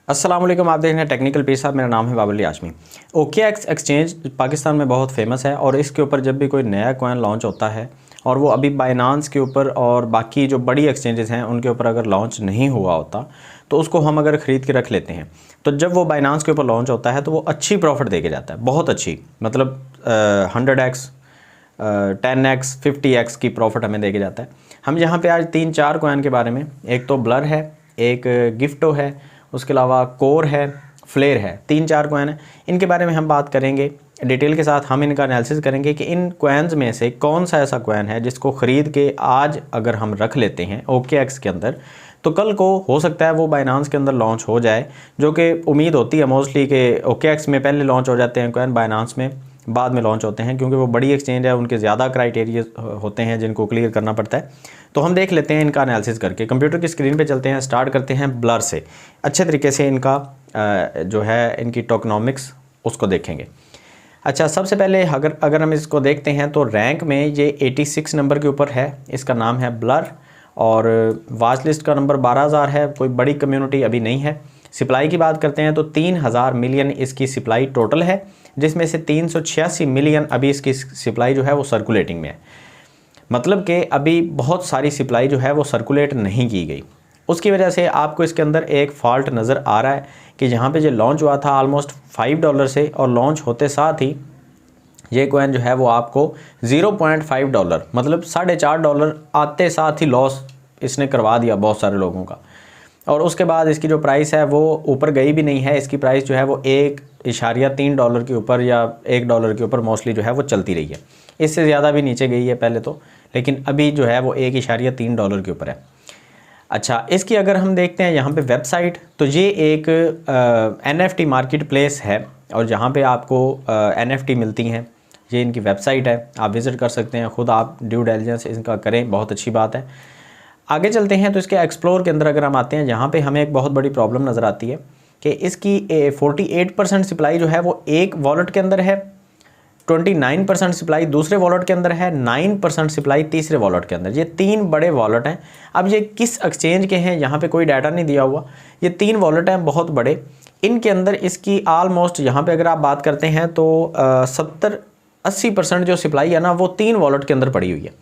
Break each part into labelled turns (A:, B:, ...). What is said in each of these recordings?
A: अस्सलाम वालेकुम, आप देख रहे हैं टेक्निकल पीस साहब। मेरा नाम है बाबुल आशमी। OKX एक्सचेंज पाकिस्तान में बहुत फेमस है और इसके ऊपर जब भी कोई नया कॉइन लॉन्च होता है और वो अभी बाइनांस के ऊपर और बाकी जो बड़ी एक्सचेंजेस हैं उनके ऊपर अगर लॉन्च नहीं हुआ होता तो उसको हम अगर ख़रीद के रख लेते हैं तो जब वो बाइनांस के ऊपर लॉन्च होता है तो वो अच्छी प्रॉफिट दे के जाता है, बहुत अच्छी, मतलब 100x 10x 50x की प्रॉफिट हमें दे के जाता है। हम यहाँ पे आज 3-4 कॉइन के बारे में, एक तो ब्लर है, एक गिफ्टो है, उसके अलावा कोर है, फ्लेयर है, 3-4 कॉइन है। इनके बारे में हम बात करेंगे डिटेल के साथ। हम इनका एनालिसिस करेंगे कि इन कॉइन्स में से कौन सा ऐसा कॉइन है जिसको ख़रीद के आज अगर हम रख लेते हैं OKX के अंदर तो कल को हो सकता है वो बाइनांस के अंदर लॉन्च हो जाए, जो कि उम्मीद होती है मोस्टली कि OKX में पहले लॉन्च हो जाते हैं कॉइन, बाइनांस में बाद में लॉन्च होते हैं, क्योंकि वो बड़ी एक्सचेंज है, उनके ज़्यादा क्राइटेरिया होते हैं जिनको क्लियर करना पड़ता है। तो हम देख लेते हैं इनका एनालिसिस करके। कंप्यूटर की स्क्रीन पे चलते हैं, स्टार्ट करते हैं ब्लर से। अच्छे तरीके से इनका जो है इनकी टोकनॉमिक्स उसको देखेंगे। अच्छा, सबसे पहले अगर हम इसको देखते हैं तो रैंक में ये 86 नंबर के ऊपर है। इसका नाम है ब्लर और वॉच लिस्ट का नंबर 12,000 है। कोई बड़ी कम्युनिटी अभी नहीं है। सप्लाई की बात करते हैं तो 3,000 मिलियन इसकी सप्लाई टोटल है, जिसमें से 386 मिलियन अभी इसकी सप्लाई जो है वो सर्कुलेटिंग में है। मतलब कि अभी बहुत सारी सप्लाई जो है वो सर्कुलेट नहीं की गई। उसकी वजह से आपको इसके अंदर एक फ़ॉल्ट नज़र आ रहा है कि जहाँ पे जो लॉन्च हुआ था ऑलमोस्ट $5 से, और लॉन्च होते साथ ही ये कॉइन जो है वो आपको $0.5 मतलब $4.5 आते साथ ही लॉस इसने करवा दिया बहुत सारे लोगों का। और उसके बाद इसकी जो प्राइस है वो ऊपर गई भी नहीं है। इसकी प्राइस जो है वो $1.3 के ऊपर या $1 के ऊपर मोस्टली जो है वो चलती रही है। इससे ज़्यादा भी नीचे गई है पहले तो, लेकिन अभी जो है वो $1.3 के ऊपर है। अच्छा, इसकी अगर हम देखते हैं यहाँ पे वेबसाइट, तो ये एक NFT मार्केट प्लेस है और जहाँ पे आपको NFT मिलती हैं। ये इनकी वेबसाइट है, आप विज़िट कर सकते हैं, ख़ुद आप ड्यू डिलिजेंस इनका करें, बहुत अच्छी बात है। आगे चलते हैं तो इसके एक्सप्लोर के अंदर अगर हम आते हैं, यहाँ पे हमें एक बहुत बड़ी प्रॉब्लम नज़र आती है कि इसकी 48% सप्लाई जो है वो एक वॉलेट के अंदर है, 29% सप्लाई दूसरे वॉलेट के अंदर है, 9% सप्लाई तीसरे वॉलेट के अंदर। ये 3 बड़े वॉलेट हैं। अब ये किस एक्सचेंज के हैं यहाँ पे कोई डाटा नहीं दिया हुआ। ये 3 वॉलेट हैं बहुत बड़े। इनके अंदर इसकी आलमोस्ट यहाँ पे अगर आप बात करते हैं तो 70-80% जो सप्लाई है ना वो 3 वॉलेट के अंदर पड़ी हुई है।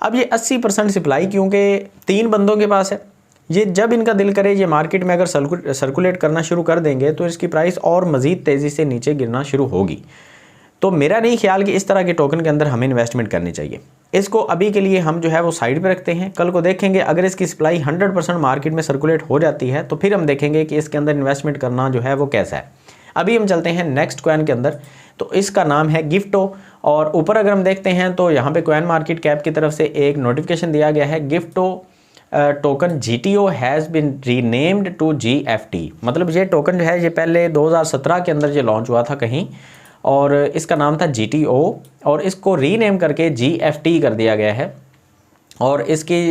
A: अब ये 80% सप्लाई क्योंकि 3 बंदों के पास है, ये जब इनका दिल करे ये मार्केट में अगर सर्कुलेट करना शुरू कर देंगे तो इसकी प्राइस और मज़ीद तेज़ी से नीचे गिरना शुरू होगी। तो मेरा नहीं ख्याल कि इस तरह के टोकन के अंदर हमें इन्वेस्टमेंट करनी चाहिए। इसको अभी के लिए हम जो है वो साइड पे रखते हैं। कल को देखेंगे अगर इसकी सप्लाई 100% मार्केट में सर्कुलेट हो जाती है तो फिर हम देखेंगे कि इसके अंदर इन्वेस्टमेंट करना जो है वो कैसा है। अभी हम चलते हैं नेक्स्ट कॉइन के अंदर, तो इसका नाम है गिफ्टो। और ऊपर अगर हम देखते हैं तो यहाँ पे कॉइन मार्केट कैप की तरफ से एक नोटिफिकेशन दिया गया है, gifto token GTO has been renamed to GFT। मतलब ये टोकन जो है ये पहले 2017 के अंदर ये लॉन्च हुआ था कहीं और इसका नाम था GTO और इसको रीनेम करके GFT कर दिया गया है। और इसकी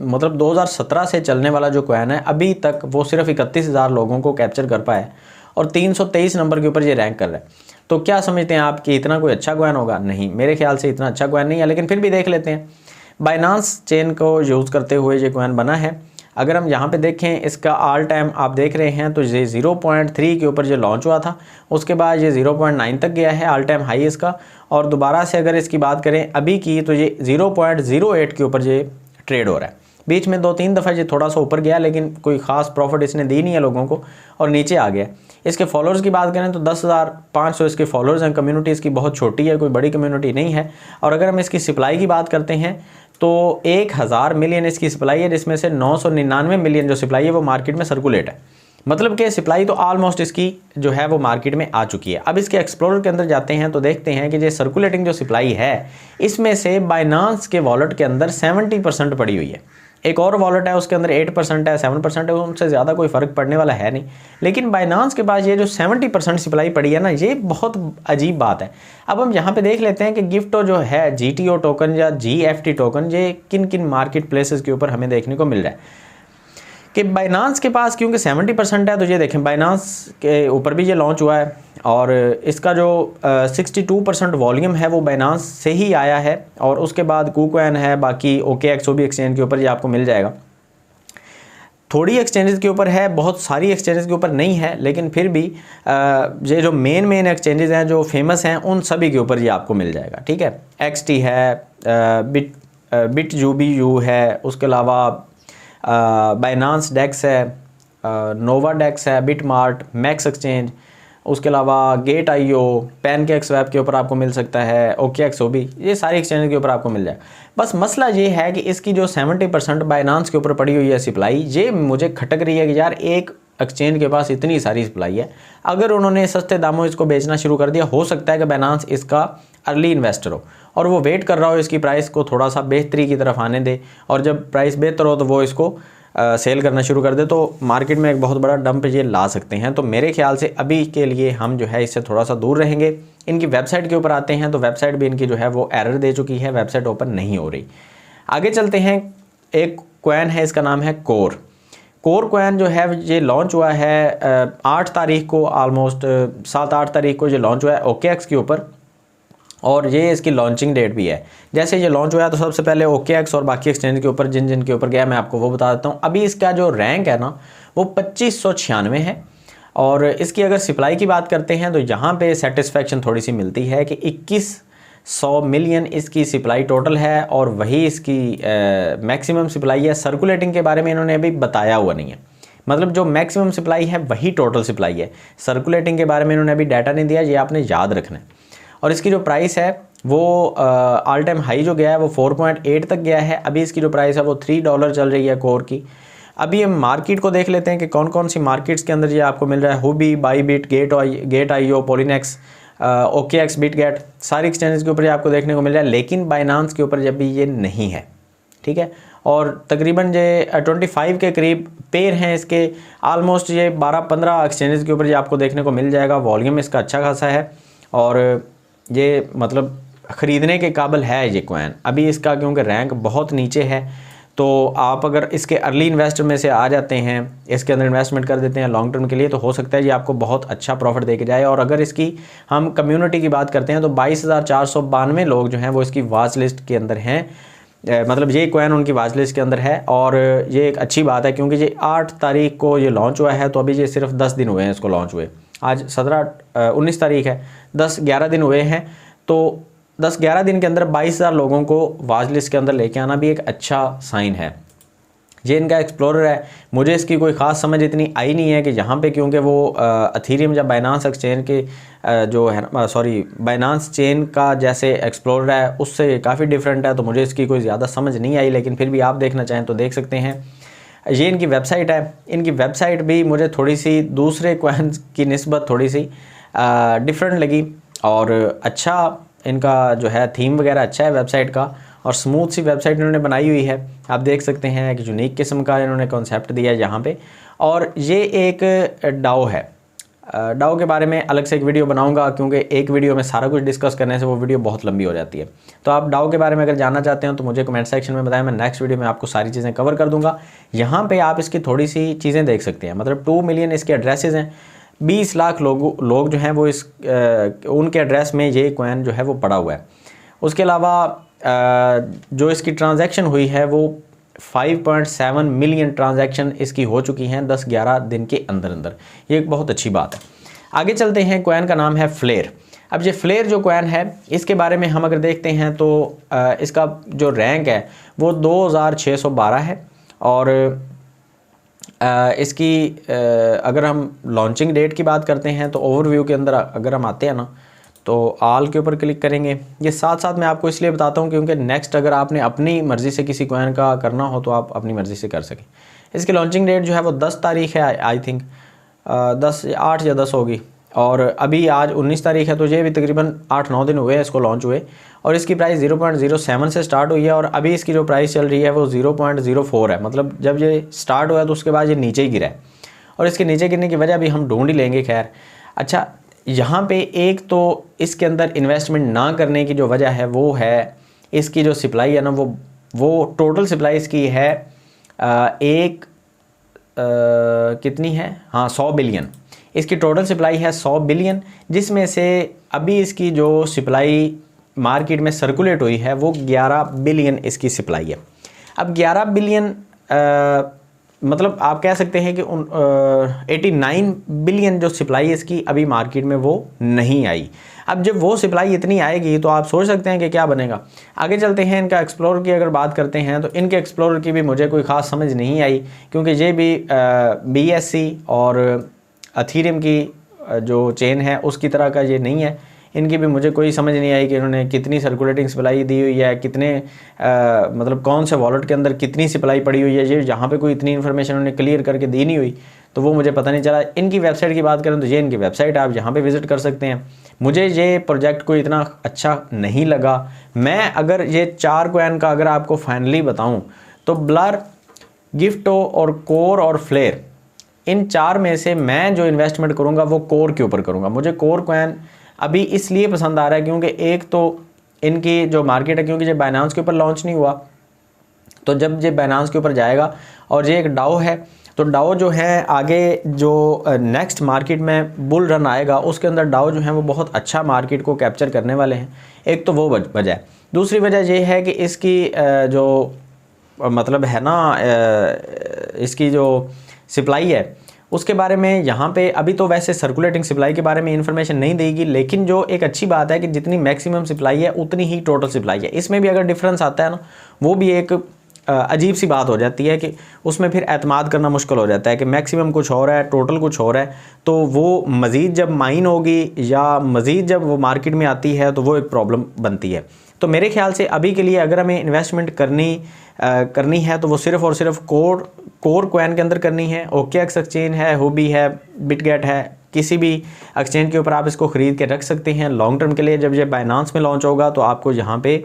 A: मतलब 2017 से चलने वाला जो कॉइन है अभी तक वो सिर्फ 31,000 लोगों को कैप्चर कर पाया है और 323 नंबर के ऊपर ये रैंक कर रहा है। तो क्या समझते हैं आप कि इतना कोई अच्छा कॉइन होगा? नहीं, मेरे ख्याल से इतना अच्छा कॉइन नहीं है, लेकिन फिर भी देख लेते हैं। बाइनांस चेन को यूज़ करते हुए ये कॉइन बना है। अगर हम यहाँ पे देखें इसका ऑल टाइम आप देख रहे हैं तो ये 0.3 के ऊपर जो लॉन्च हुआ था, उसके बाद ये 0.9 तक गया है ऑल टाइम हाई इसका। और दोबारा से अगर इसकी बात करें अभी की तो ये 0.08 के ऊपर ये ट्रेड हो रहा है। बीच में 2-3 दफ़ा ये थोड़ा सा ऊपर गया लेकिन कोई ख़ास प्रॉफिट इसने दी नहीं है लोगों को और नीचे आ गया। इसके फॉलोअर्स की बात करें तो 10,500 इसके फॉलोअर्स हैं। कम्युनिटी इसकी बहुत छोटी है, कोई बड़ी कम्युनिटी नहीं है। और अगर हम इसकी सप्लाई की बात करते हैं तो 1,000 मिलियन इसकी सप्लाई है, जिसमें से 999 मिलियन जो सप्लाई है वो मार्केट में सर्कुलेट है। मतलब कि सप्लाई तो ऑलमोस्ट इसकी जो है वो मार्केट में आ चुकी है। अब इसके एक्सप्लोरर के अंदर जाते हैं तो देखते हैं कि ये सर्कुलेटिंग जो सप्लाई है इसमें से बाइनांस के वॉलेट के अंदर 70% पड़ी हुई है। एक और वॉलेट है उसके अंदर 8% है, 7% है, उनसे ज़्यादा कोई फ़र्क पड़ने वाला है नहीं। लेकिन बाइनांस के पास ये जो 70% सप्लाई पड़ी है ना, ये बहुत अजीब बात है। अब हम यहाँ पे देख लेते हैं कि गिफ्टो जो है GTO टोकन या GFT टोकन ये किन किन मार्केट प्लेसेस के ऊपर हमें देखने को मिल रहा है। कि बाइनांस के पास क्योंकि 70% है तो ये देखें बाइनांस के ऊपर भी ये लॉन्च हुआ है और इसका जो 62% वॉल्यूम है वो बाइनांस से ही आया है। और उसके बाद KuCoin है, बाकी OKX भी एक्सचेंज के ऊपर ये आपको मिल जाएगा। थोड़ी एक्सचेंजेस के ऊपर है, बहुत सारी एक्सचेंजेस के ऊपर नहीं है, लेकिन फिर भी ये जो मेन एक्सचेंजेस हैं जो फेमस हैं उन सभी के ऊपर ये आपको मिल जाएगा। ठीक है, XT है, BitYu है, उसके अलावा बाइनांस डेक्स है, नोवा डेक्स है, बिटमार्ट, मैक्स एक्सचेंज, उसके अलावा Gate.io, PancakeSwap के ऊपर आपको मिल सकता है, OKX भी, ये सारी एक्सचेंज के ऊपर आपको मिल जाए। बस मसला ये है कि इसकी जो 70% बाइनांस के ऊपर पड़ी हुई है सप्लाई, ये मुझे खटक रही है कि यार एक एक्सचेंज के पास इतनी सारी सप्लाई है, अगर उन्होंने सस्ते दामों इसको बेचना शुरू कर दिया, हो सकता है कि बाइनांस इसका अर्ली इन्वेस्टर हो और वो वेट कर रहा हो इसकी प्राइस को थोड़ा सा बेहतरी की तरफ आने दे, और जब प्राइस बेहतर हो तो वो इसको सेल करना शुरू कर दे, तो मार्केट में एक बहुत बड़ा डंप ये ला सकते हैं। तो मेरे ख्याल से अभी के लिए हम जो है इससे थोड़ा सा दूर रहेंगे। इनकी वेबसाइट के ऊपर आते हैं तो वेबसाइट भी इनकी जो है वो एरर दे चुकी है, वेबसाइट ओपन नहीं हो रही। आगे चलते हैं, एक कॉइन है, इसका नाम है कोर कॉइन जो है ये लॉन्च हुआ है 8 तारीख को, ऑलमोस्ट 7-8 तारीख को ये लॉन्च हुआ है OKX के ऊपर, और ये इसकी लॉन्चिंग डेट भी है। जैसे ये लॉन्च हुआ तो सबसे पहले OKX और बाकी एक्सचेंज के ऊपर जिन के ऊपर गया मैं आपको वो बता देता हूँ। अभी इसका जो रैंक है ना वो 2596 है, और इसकी अगर सप्लाई की बात करते हैं तो यहाँ पे सेटिस्फेक्शन थोड़ी सी मिलती है कि 2100 मिलियन इसकी सप्लाई टोटल है, और वही इसकी मैक्सिमम सप्लाई है। सर्कुलेटिंग के बारे में इन्होंने अभी बताया हुआ नहीं है, मतलब जो मैक्सिमम सप्लाई है वही टोटल सप्लाई है, सर्कुलेटिंग के बारे में इन्होंने अभी डाटा नहीं दिया, ये आपने याद रखना है। और इसकी जो प्राइस है वो ऑल टाइम हाई जो गया है वो 4.8 तक गया है। अभी इसकी जो प्राइस है वो $3 चल रही है कोर की। अभी हम मार्केट को देख लेते हैं कि कौन कौन सी मार्केट्स के अंदर ये आपको मिल रहा है। हुबी, बाईबिट, Gate.io, पॉलीनेक्स, OKX, बिटगेट, सारी एक्सचेंजेस के ऊपर ये आपको देखने को मिल रहा है, लेकिन बाइनांस के ऊपर जब भी ये नहीं है। ठीक है, और तकरीबन ये 25 के करीब पेयर हैं इसके, आलमोस्ट ये 12-15 एक्सचेंजेस के ऊपर ये आपको देखने को मिल जाएगा। वॉल्यूम इसका अच्छा खासा है, और ये मतलब ख़रीदने के काबिल है ये कॉइन। अभी इसका क्योंकि रैंक बहुत नीचे है, तो आप अगर इसके अर्ली इन्वेस्टर में से आ जाते हैं, इसके अंदर इन्वेस्टमेंट कर देते हैं लॉन्ग टर्म के लिए, तो हो सकता है ये आपको बहुत अच्छा प्रॉफिट दे के जाए। और अगर इसकी हम कम्युनिटी की बात करते हैं तो 22,492 लोग जो हैं वो इसकी वॉच लिस्ट के अंदर हैं, मतलब ये कॉइन उनकी वॉच लिस्ट के अंदर है। और ये एक अच्छी बात है क्योंकि ये 8 तारीख को ये लॉन्च हुआ है, तो अभी ये सिर्फ 10 दिन हुए हैं इसको लॉन्च हुए। आज 19 तारीख है, 10-11 दिन हुए हैं, तो 10-11 दिन के अंदर 22,000 लोगों को वॉच लिस्ट के अंदर लेके आना भी एक अच्छा साइन है। ये इनका एक्सप्लोरर है, मुझे इसकी कोई ख़ास समझ इतनी आई नहीं है कि यहाँ पे, क्योंकि वो अथीरियम या बाइनांस एक्सचेंज के जो है बाइनांस चेन का जैसे एक्सप्लोरर है उससे काफ़ी डिफरेंट है, तो मुझे इसकी कोई ज़्यादा समझ नहीं आई। लेकिन फिर भी आप देखना चाहें तो देख सकते हैं। ये इनकी वेबसाइट है, इनकी वेबसाइट भी मुझे थोड़ी सी दूसरे कॉइन्स की निस्बत थोड़ी सी डिफरेंट लगी, और अच्छा इनका जो है थीम वगैरह अच्छा है वेबसाइट का, और स्मूथ सी वेबसाइट इन्होंने बनाई हुई है। आप देख सकते हैं एक यूनिक किस्म का इन्होंने कॉन्सेप्ट दिया है यहाँ पे। और ये एक डाओ है, डाओ के बारे में अलग से एक वीडियो बनाऊंगा, क्योंकि एक वीडियो में सारा कुछ डिस्कस करने से वो वीडियो बहुत लंबी हो जाती है। तो आप डाओ के बारे में अगर जानना चाहते हैं तो मुझे कमेंट सेक्शन में बताएं, मैं नेक्स्ट वीडियो में आपको सारी चीज़ें कवर कर दूंगा। यहाँ पे आप इसकी थोड़ी सी चीज़ें देख सकते हैं, मतलब 2 मिलियन इसके एड्रेसेस हैं, 20 लाख लोग जो हैं वो उनके एड्रेस में ये कॉइन जो है वो पड़ा हुआ है। उसके अलावा जो इसकी ट्रांजैक्शन हुई है वो 5.7 मिलियन ट्रांजैक्शन इसकी हो चुकी हैं 10-11 दिन के अंदर अंदर। ये एक बहुत अच्छी बात है। आगे चलते हैं, कॉइन का नाम है फ्लेयर। अब ये फ्लेयर जो कॉइन है इसके बारे में हम अगर देखते हैं तो इसका जो रैंक है वो 2612 है, और इसकी अगर हम लॉन्चिंग डेट की बात करते हैं तो ओवरव्यू के अंदर अगर हम आते हैं ना तो ऑल के ऊपर क्लिक करेंगे। ये साथ साथ मैं आपको इसलिए बताता हूँ क्योंकि नेक्स्ट अगर आपने अपनी मर्ज़ी से किसी कॉइन का करना हो तो आप अपनी मर्ज़ी से कर सकें। इसकी लॉन्चिंग डेट जो है वो 10 तारीख है, आई थिंक 8 या 10 होगी, और अभी आज 19 तारीख है, तो ये भी तकरीबन 8-9 दिन हुए हैं इसको लॉन्च हुए। और इसकी प्राइस 0.07 से स्टार्ट हुई है, और अभी इसकी जो प्राइस चल रही है वो 0.04 है। मतलब जब ये स्टार्ट हुआ तो उसके बाद ये नीचे ही गिरा है, और इसके नीचे गिरने की वजह भी हम ढूंढ ही लेंगे। खैर अच्छा, यहाँ पे एक तो इसके अंदर इन्वेस्टमेंट ना करने की जो वजह है वो है इसकी जो सप्लाई है ना, वो टोटल सप्लाई इसकी है कितनी है, हाँ 100 बिलियन इसकी टोटल सप्लाई है, 100 बिलियन, जिसमें से अभी इसकी जो सप्लाई मार्केट में सर्कुलेट हुई है वो 11 बिलियन इसकी सप्लाई है। अब 11 बिलियन मतलब आप कह सकते हैं कि 89 बिलियन जो सप्लाई है इसकी अभी मार्केट में वो नहीं आई। अब जब वो सप्लाई इतनी आएगी तो आप सोच सकते हैं कि क्या बनेगा। आगे चलते हैं, इनका एक्सप्लोरर की अगर बात करते हैं तो इनके एक्सप्लोरर की भी मुझे कोई ख़ास समझ नहीं आई, क्योंकि ये भी BSC और अथीरियम की जो चेन है उसकी तरह का ये नहीं है। इनकी भी मुझे कोई समझ नहीं आई कि इन्होंने कितनी सर्कुलेटिंग सप्लाई दी हुई है, कितने मतलब कौन से वॉलेट के अंदर कितनी सप्लाई पड़ी हुई है। ये यहाँ पे कोई इतनी इन्फॉर्मेशन उन्होंने क्लियर करके दी नहीं हुई, तो वो मुझे पता नहीं चला। इनकी वेबसाइट की बात करें तो ये इनकी वेबसाइट, आप यहाँ पे विज़िट कर सकते हैं। मुझे ये प्रोजेक्ट कोई इतना अच्छा नहीं लगा। मैं अगर ये 4 कॉइन का अगर आपको फाइनली बताऊँ तो ब्लर, गिफ्टो और कोर और फ्लेयर, इन 4 में से मैं जो इन्वेस्टमेंट करूँगा वो कोर के ऊपर करूँगा। मुझे कोर कॉइन अभी इसलिए पसंद आ रहा है क्योंकि एक तो इनकी जो मार्केट है, क्योंकि ये बाइनांस के ऊपर लॉन्च नहीं हुआ, तो जब ये बाइनांस के ऊपर जाएगा और ये एक डाओ है, तो डाओ जो है आगे जो नेक्स्ट मार्केट में बुल रन आएगा उसके अंदर डाओ जो है वो बहुत अच्छा मार्केट को कैप्चर करने वाले हैं। एक तो वो वजह है। दूसरी वजह ये है कि इसकी जो मतलब है ना, इसकी जो सप्लाई है उसके बारे में यहाँ पे अभी तो वैसे सर्कुलेटिंग सप्लाई के बारे में इन्फॉर्मेशन नहीं देगी, लेकिन जो एक अच्छी बात है कि जितनी मैक्सिमम सप्लाई है उतनी ही टोटल सप्लाई है। इसमें भी अगर डिफरेंस आता है ना, वो भी एक अजीब सी बात हो जाती है कि उसमें फिर एतमाद करना मुश्किल हो जाता है कि मैक्सिमम कुछ हो रहा है, टोटल कुछ हो रहा है। तो वो मज़ीद जब माइन होगी या मज़ीद जब वो मार्केट में आती है तो वो एक प्रॉब्लम बनती है। तो मेरे ख्याल से अभी के लिए अगर हमें इन्वेस्टमेंट करनी है तो वो सिर्फ़ और सिर्फ कोर कॉइन के अंदर करनी है। OKX एक्सचेंज है, हुबी है, बिटगेट है, किसी भी एक्सचेंज के ऊपर आप इसको ख़रीद के रख सकते हैं लॉन्ग टर्म के लिए। जब ये बाइनांस में लॉन्च होगा तो आपको यहाँ पे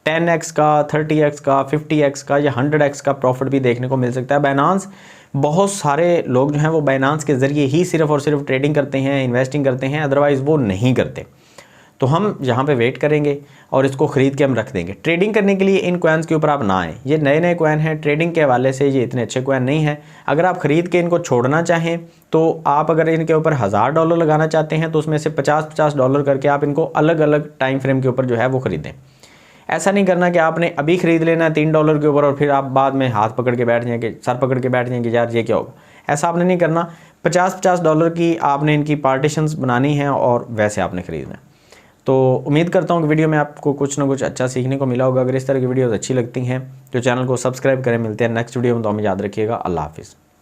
A: 10x का, 30x का, 50x का या 100x का प्रॉफिट भी देखने को मिल सकता है। बाइनांस, बहुत सारे लोग जो हैं वो बाइनांस के ज़रिए ही सिर्फ़ और सिर्फ ट्रेडिंग करते हैं, इन्वेस्टिंग करते हैं, अदरवाइज़ वो नहीं करते। तो हम यहाँ पे वेट करेंगे और इसको ख़रीद के हम रख देंगे। ट्रेडिंग करने के लिए इन कॉइन्स के ऊपर आप ना आएँ, ये नए नए कॉइन हैं, ट्रेडिंग के हवाले से ये इतने अच्छे कॉइन नहीं हैं। अगर आप ख़रीद के इनको छोड़ना चाहें तो आप अगर इनके ऊपर $1000 लगाना चाहते हैं तो उसमें से $50 करके आप इनको अलग अलग टाइम फ्रेम के ऊपर जो है वो ख़रीदें। ऐसा नहीं करना कि आपने अभी ख़रीद लेना है $3 के ऊपर और फिर आप बाद में हाथ पकड़ के बैठ जाएंगे, सर पकड़ के बैठ जाएंगे, यार ये क्या होगा। ऐसा आपने नहीं करना। $50 की आपने इनकी पार्टीशंस बनानी है और वैसे आपने ख़रीदना है। तो उम्मीद करता हूँ कि वीडियो में आपको कुछ ना कुछ अच्छा सीखने को मिला होगा। अगर इस तरह की वीडियोस अच्छी लगती हैं तो चैनल को सब्सक्राइब करें। मिलते हैं नेक्स्ट वीडियो में, तो हमें याद रखिएगा। अल्लाह हाफिज़।